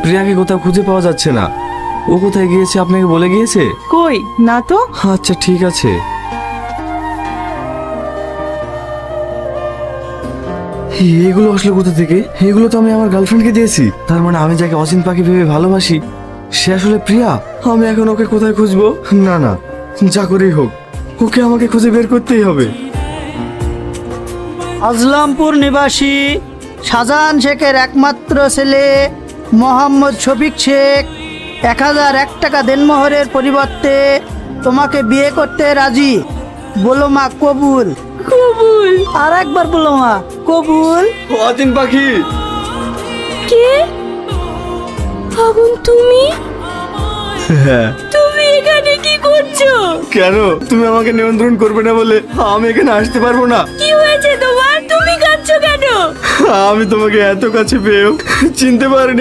প্রিয়াকে কোথাও খুঁজে পাওয়া যাচ্ছে না। ও কোথায় গিয়েছে আপনাকে বলে গিয়েছে? কই না তো। আচ্ছা ঠিক আছে। এগুলো আসলে কোথা থেকে? এগুলো তো আমি আমার গার্লফ্রেন্ডকে দিয়েছি। তার মানে আমি যাকে অচিন পাখি ভেবে ভালোবাসি সে আসলে প্রিয়া। আমি এখন ওকে কোথায় খুঁজবো? না না, যা করেই হোক ওকে আমাকে খুঁজে বের করতেই হবে। আজলামপুর নিবাসী শাহজাহান শেখের একমাত্র ছেলে মোহাম্মদ শফিক শেখ 1001 টাকা দেনমোহরের পরিবর্তে তোমাকে বিয়ে করতে রাজি। বলো মা কবুল? কবুল। আর একবার বলো মা কবুল। অচিন পাখি। কে? আগুন তুমি? হ্যাঁ। তুমি এখানে কি করছো? কেন? তুমি আমাকে নিয়ন্ত্রণ করবে না বলে আমি এখানে আসতে পারবো না? কি হয়েছে তোমার? তুমি কাঁদছো কেন? আমি তোমাকে এত কাছে পেয়েও চিনতে পারিনি।